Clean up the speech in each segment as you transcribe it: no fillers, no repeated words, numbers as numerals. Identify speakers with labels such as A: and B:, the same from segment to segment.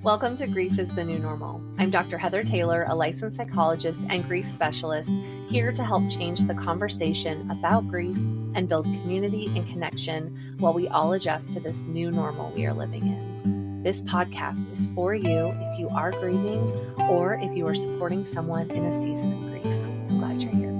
A: Welcome to Grief is the New Normal. I'm Dr. Heather Taylor, a licensed psychologist and grief specialist, here to help change the conversation about grief and build community and connection while we all adjust to this new normal we are living in. This podcast is for you if you are grieving or if you are supporting someone in a season of grief. I'm glad you're here.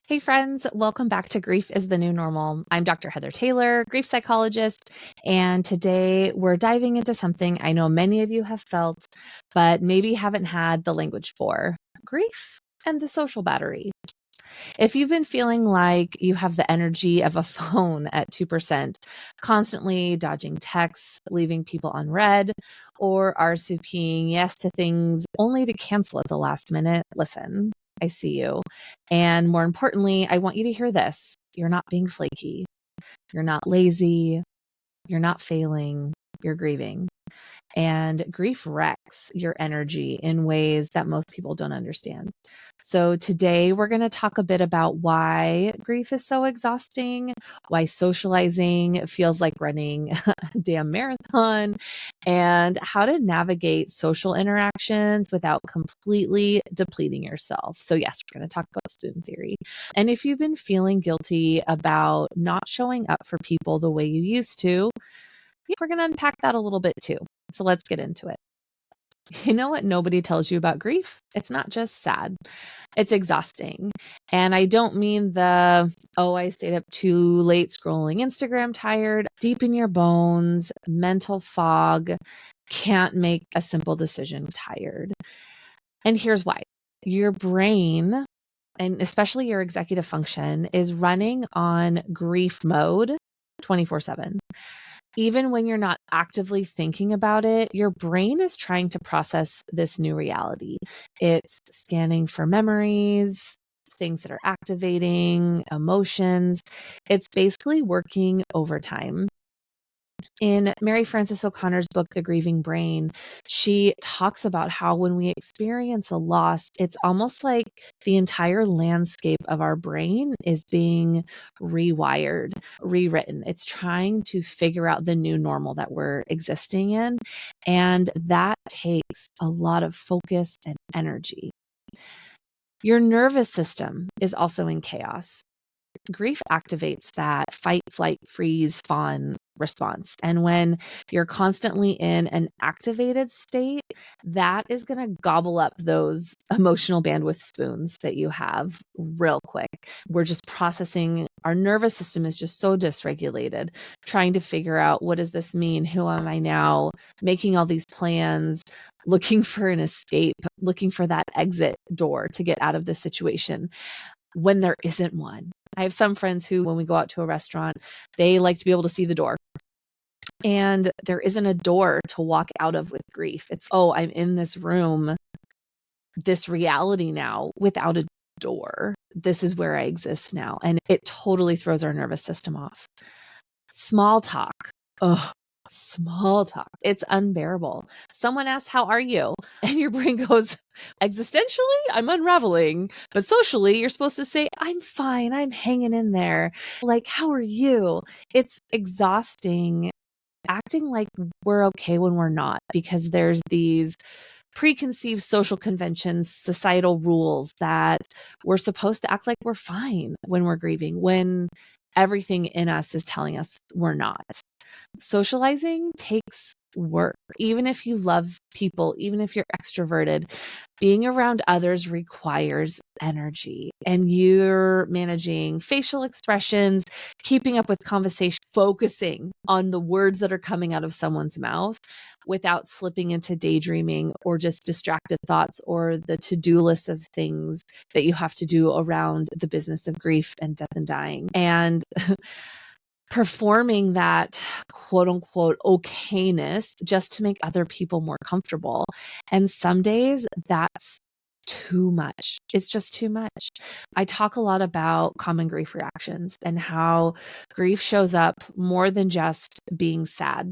A: Hey friends, welcome back to Grief is the New Normal. I'm Dr. Heather Taylor, grief psychologist, and today we're diving into something I know many of you have felt, but maybe haven't had the language for: grief and the social battery. If you've been feeling like you have the energy of a phone at 2%, constantly dodging texts, leaving people unread, or RSVPing yes to things only to cancel at the last minute, listen, I see you. And more importantly, I want you to hear this. You're not being flaky. You're not lazy. You're not failing. You're grieving. And grief wrecks your energy in ways that most people don't understand. So today we're going to talk a bit about why grief is so exhausting, why socializing feels like running a damn marathon, and how to navigate social interactions without completely depleting yourself. So yes, we're going to talk about spoon theory. And if you've been feeling guilty about not showing up for people the way you used to, we're going to unpack that a little bit too. So let's get into it. You know what nobody tells you about grief? It's not just sad. It's exhausting. And I don't mean I stayed up too late scrolling Instagram tired, deep in your bones, mental fog, can't make a simple decision tired. And here's why. Your brain, and especially your executive function, is running on grief mode 24/7. Even when you're not actively thinking about it, your brain is trying to process this new reality. It's scanning for memories, things that are activating, emotions. It's basically working overtime. In Mary Frances O'Connor's book, The Grieving Brain, she talks about how when we experience a loss, it's almost like the entire landscape of our brain is being rewired, rewritten. It's trying to figure out the new normal that we're existing in. And that takes a lot of focus and energy. Your nervous system is also in chaos. Grief activates that fight, flight, freeze, fawn response. And when you're constantly in an activated state, that is going to gobble up those emotional bandwidth spoons that you have real quick. We're just processing. Our nervous system is just so dysregulated, trying to figure out, what does this mean? Who am I now? Making all these plans, looking for an escape, looking for that exit door to get out of the situation when there isn't one. I have some friends who, when we go out to a restaurant, they like to be able to see the door. And there isn't a door to walk out of with grief. It's, I'm in this room, this reality now without a door. This is where I exist now. And it totally throws our nervous system off. Small talk. Small talk. It's unbearable. Someone asks, how are you? And your brain goes, existentially, I'm unraveling. But socially, you're supposed to say, I'm fine. I'm hanging in there. Like, how are you? It's exhausting acting like we're okay when we're not, because there's these preconceived social conventions, societal rules that we're supposed to act like we're fine when we're grieving, when everything in us is telling us we're not. Socializing takes work. Even if you love people, even if you're extroverted, being around others requires energy. And you're managing facial expressions, keeping up with conversation, focusing on the words that are coming out of someone's mouth without slipping into daydreaming or just distracted thoughts or the to-do list of things that you have to do around the business of grief and death and dying. And performing that quote unquote okayness just to make other people more comfortable. And some days that's too much. It's just too much. I talk a lot about common grief reactions and how grief shows up more than just being sad.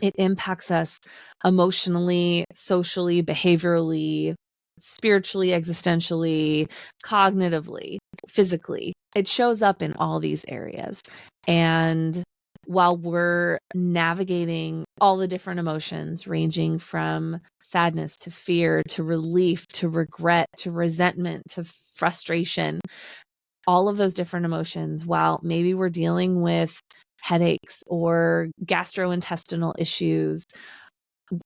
A: It impacts us emotionally, socially, behaviorally, spiritually, existentially, cognitively, physically. It shows up in all these areas. And while we're navigating all the different emotions, ranging from sadness to fear to relief to regret to resentment to frustration, all of those different emotions, while maybe we're dealing with headaches or gastrointestinal issues,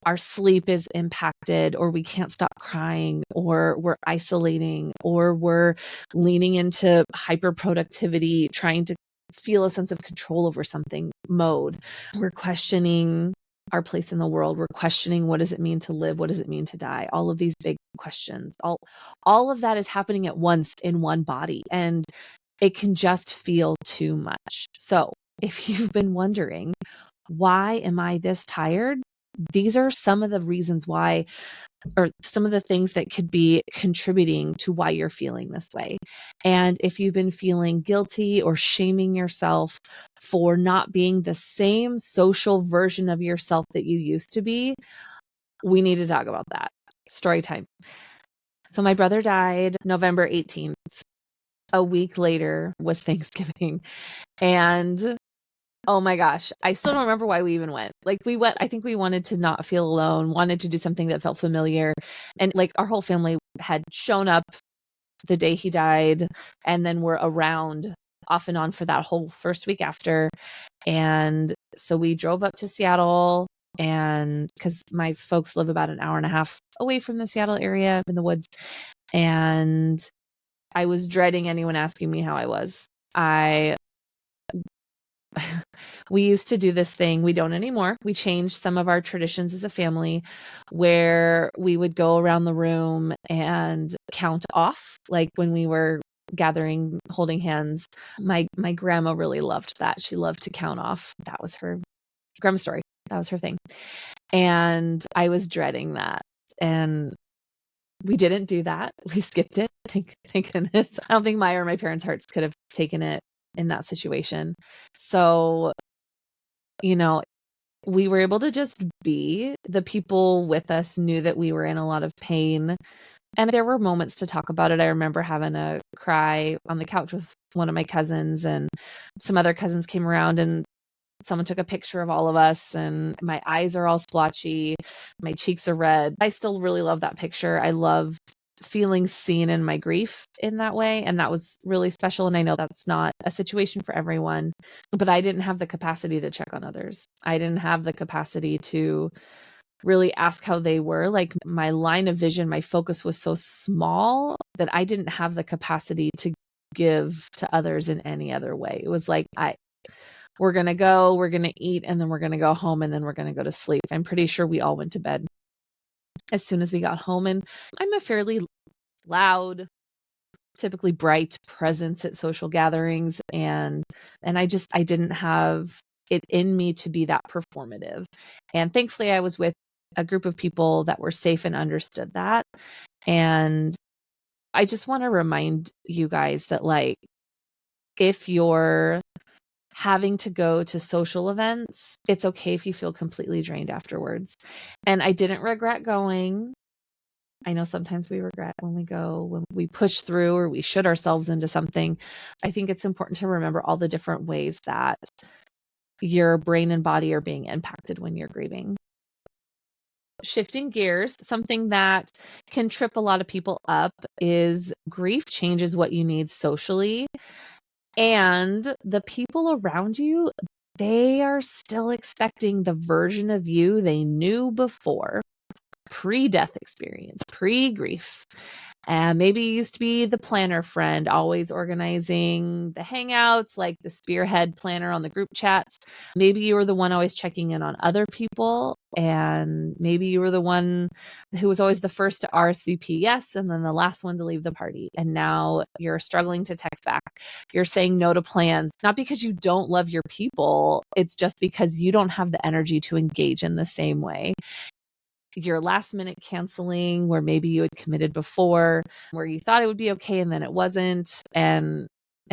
A: our sleep is impacted, or we can't stop crying, or we're isolating, or we're leaning into hyper productivity, trying to feel a sense of control over something mode. We're questioning our place in the world. We're questioning, what does it mean to live? What does it mean to die? All of these big questions, all of that is happening at once in one body, and it can just feel too much. So if you've been wondering, why am I this tired? These are some of the reasons why, or some of the things that could be contributing to why you're feeling this way. And if you've been feeling guilty or shaming yourself for not being the same social version of yourself that you used to be, we need to talk about that. Story time. So my brother died November 18th. A week later was Thanksgiving. And oh my gosh, I still don't remember why we even went. Like we went, I think we wanted to not feel alone, wanted to do something that felt familiar. And like our whole family had shown up the day he died, and then we're around off and on for that whole first week after. And so we drove up to Seattle, and because my folks live about an hour and a half away from the Seattle area in the woods. And I was dreading anyone asking me how I was. We used to do this thing. We don't anymore. We changed some of our traditions as a family, where we would go around the room and count off, like when we were gathering, holding hands. My grandma really loved that. She loved to count off. That was her grandma story. That was her thing. And I was dreading that. And we didn't do that. We skipped it. Thank goodness. I don't think my or my parents' hearts could have taken it in that situation. So, we were able to just be. The people with us knew that we were in a lot of pain, and there were moments to talk about it. I remember having a cry on the couch with one of my cousins, and some other cousins came around, and someone took a picture of all of us, and my eyes are all splotchy. My cheeks are red. I still really love that picture. I love feeling seen in my grief in that way. And that was really special. And I know that's not a situation for everyone, but I didn't have the capacity to check on others. I didn't have the capacity to really ask how they were. Like my line of vision, my focus was so small that I didn't have the capacity to give to others in any other way. It was like, we're going to go, we're going to eat, and then we're going to go home, and then we're going to go to sleep. I'm pretty sure we all went to bed as soon as we got home. And I'm a fairly loud, typically bright presence at social gatherings. And I didn't have it in me to be that performative. And thankfully I was with a group of people that were safe and understood that. And I just want to remind you guys that, like, if you're having to go to social events, it's okay if you feel completely drained afterwards. And I didn't regret going. I know sometimes we regret when we go, when we push through or we shoot ourselves into something. I think it's important to remember all the different ways that your brain and body are being impacted when you're grieving. Shifting gears, something that can trip a lot of people up is grief changes what you need socially. And the people around you, they are still expecting the version of you they knew before, pre-death experience, pre-grief. And maybe you used to be the planner friend, always organizing the hangouts, like the spearhead planner on the group chats. Maybe you were the one always checking in on other people. And maybe you were the one who was always the first to RSVP yes, and then the last one to leave the party. And now you're struggling to text back. You're saying no to plans, not because you don't love your people. It's just because you don't have the energy to engage in the same way. Your last minute canceling, where maybe you had committed before, where you thought it would be okay and then it wasn't. And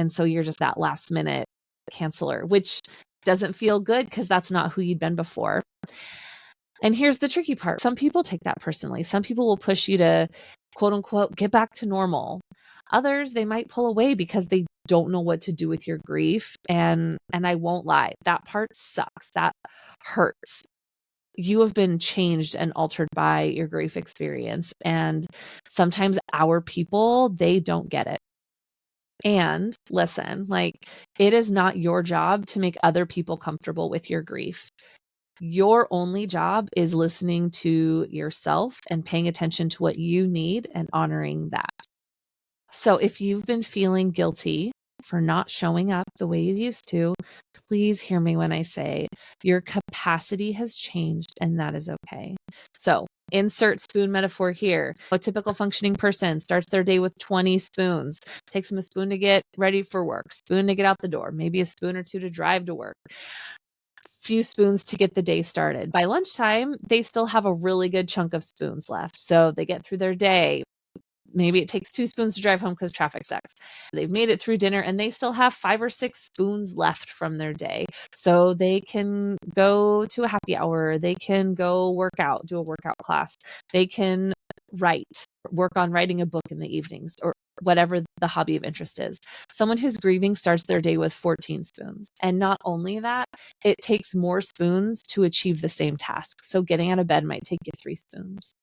A: so you're just that last minute canceler, which doesn't feel good because that's not who you'd been before. And here's the tricky part. Some people take that personally. Some people will push you to, quote unquote, get back to normal. Others, they might pull away because they don't know what to do with your grief. And I won't lie, that part sucks. That hurts. You have been changed and altered by your grief experience. And sometimes our people, they don't get it. And listen, like, it is not your job to make other people comfortable with your grief. Your only job is listening to yourself and paying attention to what you need and honoring that. So if you've been feeling guilty for not showing up the way you used to, please hear me when I say your capacity has changed and that is okay. So insert spoon metaphor here. A typical functioning person starts their day with 20 spoons. Takes them a spoon to get ready for work, spoon to get out the door, maybe a spoon or two to drive to work, few spoons to get the day started. By lunchtime, they still have a really good chunk of spoons left. So they get through their day. Maybe it takes 2 spoons to drive home because traffic sucks. They've made it through dinner and they still have 5 or 6 spoons left from their day. So they can go to a happy hour. They can go work out, do a workout class. They can work on writing a book in the evenings or whatever the hobby of interest is. Someone who's grieving starts their day with 14 spoons. And not only that, it takes more spoons to achieve the same task. So getting out of bed might take you 3 spoons.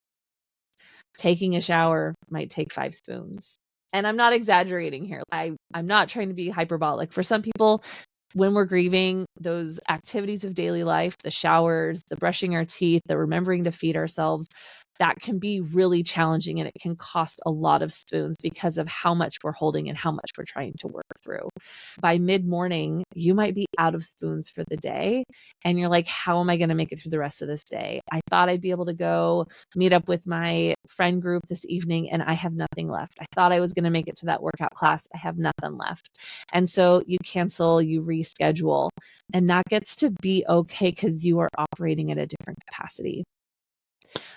A: Taking a shower might take 5 spoons. And I'm not exaggerating here. I'm not trying to be hyperbolic. For some people, when we're grieving, those activities of daily life, the showers, the brushing our teeth, the remembering to feed ourselves, that can be really challenging and it can cost a lot of spoons because of how much we're holding and how much we're trying to work through. By mid-morning, you might be out of spoons for the day and you're like, how am I going to make it through the rest of this day? I thought I'd be able to go meet up with my friend group this evening and I have nothing left. I thought I was going to make it to that workout class. I have nothing left. And so you cancel, you reschedule, and that gets to be okay because you are operating at a different capacity.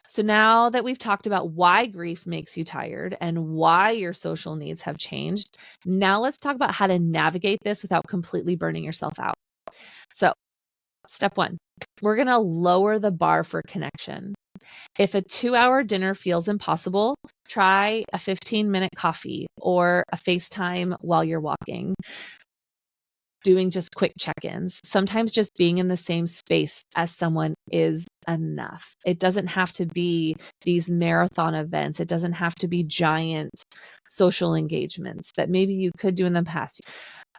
A: So now that we've talked about why grief makes you tired and why your social needs have changed, now let's talk about how to navigate this without completely burning yourself out. So, step 1, we're going to lower the bar for connection. If a 2-hour dinner feels impossible, try a 15-minute coffee or a FaceTime while you're walking. Doing just quick check-ins. Sometimes just being in the same space as someone is enough. It doesn't have to be these marathon events. It doesn't have to be giant social engagements that maybe you could do in the past.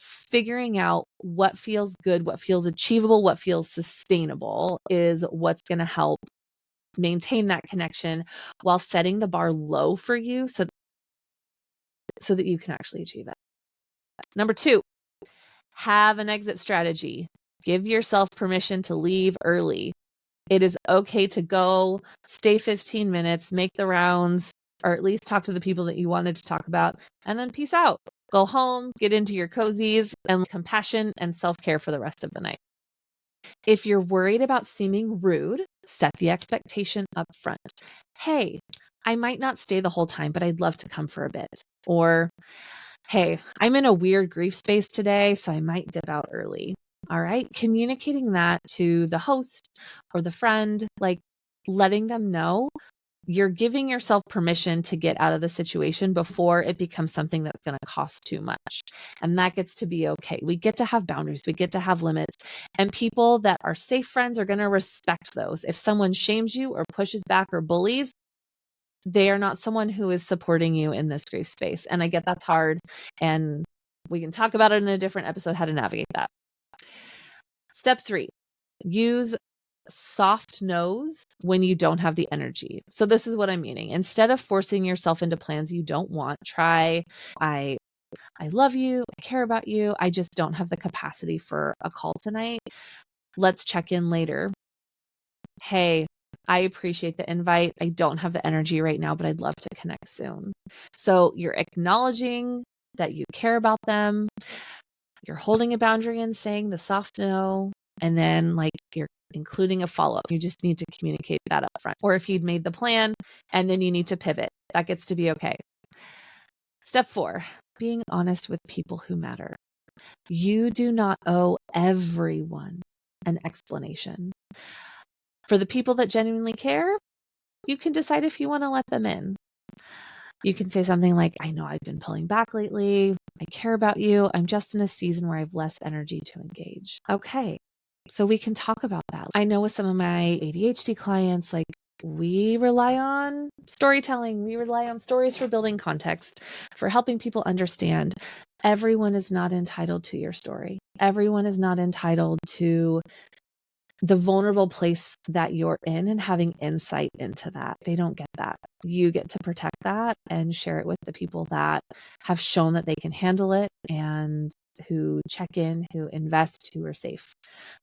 A: Figuring out what feels good, what feels achievable, what feels sustainable is what's going to help maintain that connection while setting the bar low for you so that you can actually achieve it. Number 2, have an exit strategy. Give yourself permission to leave early. It is okay to go, stay 15 minutes, make the rounds, or at least talk to the people that you wanted to talk about, and then peace out. Go home, get into your cozies, and compassion and self-care for the rest of the night. If you're worried about seeming rude, set the expectation up front. Hey, I might not stay the whole time, but I'd love to come for a bit. Or, hey, I'm in a weird grief space today, so I might dip out early. All right. Communicating that to the host or the friend, like letting them know you're giving yourself permission to get out of the situation before it becomes something that's going to cost too much. And that gets to be okay. We get to have boundaries. We get to have limits. And people that are safe friends are going to respect those. If someone shames you or pushes back or bullies, they are not someone who is supporting you in this grief space. And I get that's hard. And we can talk about it in a different episode, how to navigate that. Step 3, use soft no's when you don't have the energy. So this is what I'm meaning. Instead of forcing yourself into plans you don't want, try, I love you, I care about you, I just don't have the capacity for a call tonight. Let's check in later. Hey, I appreciate the invite. I don't have the energy right now, but I'd love to connect soon. So you're acknowledging that you care about them. You're holding a boundary and saying the soft no. And then you're including a follow-up. You just need to communicate that up front. Or if you'd made the plan and then you need to pivot, that gets to be okay. Step 4, being honest with people who matter. You do not owe everyone an explanation. For the people that genuinely care, you can decide if you want to let them in. You can say something like, I know I've been pulling back lately. I care about you. I'm just in a season where I have less energy to engage. Okay. So we can talk about that. I know with some of my ADHD clients, like we rely on storytelling. We rely on stories for building context, for helping people understand everyone is not entitled to your story. Everyone is not entitled to the vulnerable place that you're in and having insight into that. They don't get that. You get to protect that and share it with the people that have shown that they can handle it and who check in, who invest, who are safe.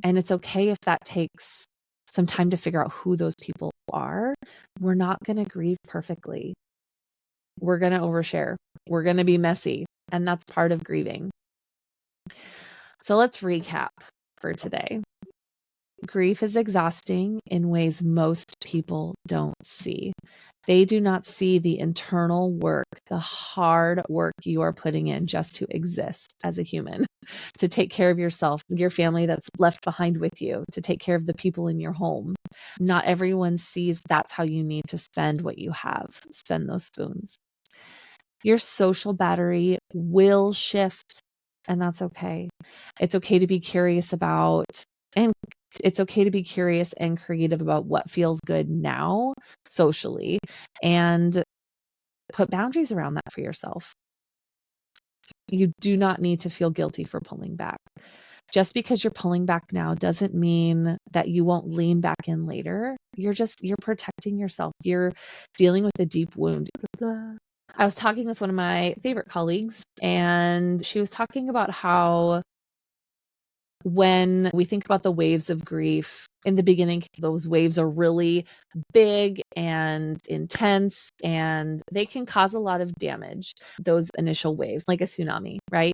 A: And it's okay if that takes some time to figure out who those people are. We're not going to grieve perfectly. We're going to overshare. We're going to be messy. And that's part of grieving. So let's recap for today. Grief is exhausting in ways most people don't see. They do not see the internal work, the hard work you are putting in just to exist as a human, to take care of yourself, your family that's left behind with you, to take care of the people in your home. Not everyone sees that's how you need to spend what you have, spend those spoons. Your social battery will shift, and that's okay. It's okay to be curious about, and it's okay to be curious and creative about what feels good now socially and put boundaries around that for yourself. You do not need to feel guilty for pulling back. Just because you're pulling back now doesn't mean that you won't lean back in later. You're protecting yourself. You're dealing with a deep wound. I was talking with one of my favorite colleagues, and she was talking about how when we think about the waves of grief, in the beginning, those waves are really big and intense, and they can cause a lot of damage, those initial waves, like a tsunami, right?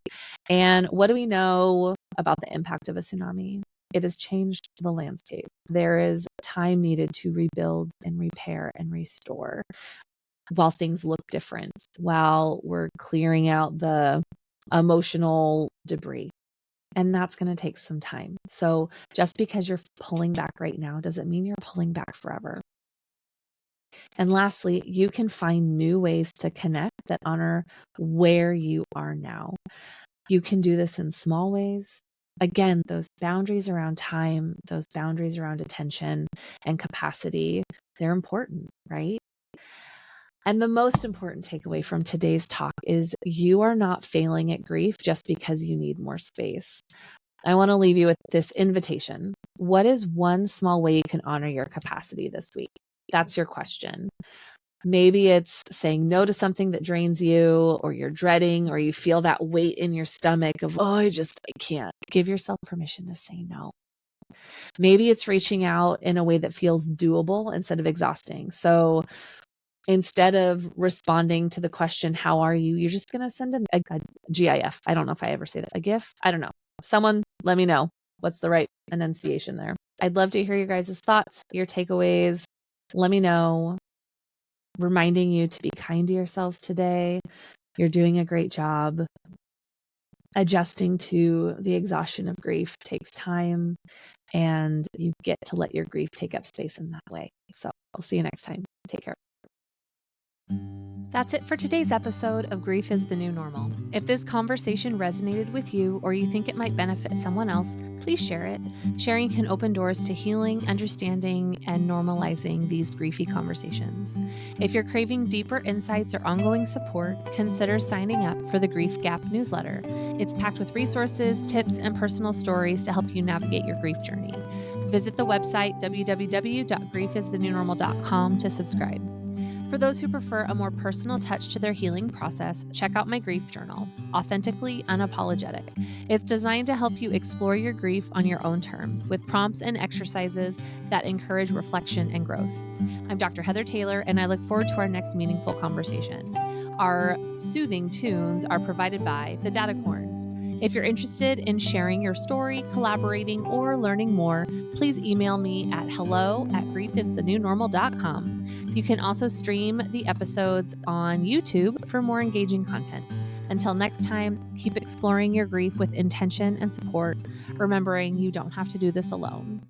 A: And what do we know about the impact of a tsunami? It has changed the landscape. There is time needed to rebuild and repair and restore while things look different, while we're clearing out the emotional debris. And that's going to take some time. So just because you're pulling back right now doesn't mean you're pulling back forever. And lastly, you can find new ways to connect that honor where you are now. You can do this in small ways. Again, those boundaries around time, those boundaries around attention and capacity, they're important, right? And the most important takeaway from today's talk is you are not failing at grief just because you need more space. I want to leave you with this invitation. What is one small way you can honor your capacity this week? That's your question. Maybe it's saying no to something that drains you, or you're dreading, or you feel that weight in your stomach of, I can't. Give yourself permission to say no. Maybe it's reaching out in a way that feels doable instead of exhausting. So instead of responding to the question, how are you? You're just going to send a GIF. I don't know if I ever say that. A GIF? I don't know. Someone let me know what's the right enunciation there. I'd love to hear your guys' thoughts, your takeaways. Let me know. Reminding you to be kind to yourselves today. You're doing a great job. Adjusting to the exhaustion of grief takes time, and you get to let your grief take up space in that way. So I'll see you next time. Take care. That's it for today's episode of Grief is the New Normal. If this conversation resonated with you or you think it might benefit someone else, please share it. Sharing can open doors to healing, understanding, and normalizing these griefy conversations. If you're craving deeper insights or ongoing support, consider signing up for the Grief Gap newsletter. It's packed with resources, tips, and personal stories to help you navigate your grief journey. Visit the website www.griefisthenewnormal.com to subscribe. For those who prefer a more personal touch to their healing process, check out my grief journal, Authentically Unapologetic. It's designed to help you explore your grief on your own terms, with prompts and exercises that encourage reflection and growth. I'm Dr. Heather Taylor, and I look forward to our next meaningful conversation. Our soothing tunes are provided by the Datacorns. If you're interested in sharing your story, collaborating, or learning more, please email me at hello@griefisthenewnormal.com. You can also stream the episodes on YouTube for more engaging content. Until next time, keep exploring your grief with intention and support, remembering you don't have to do this alone.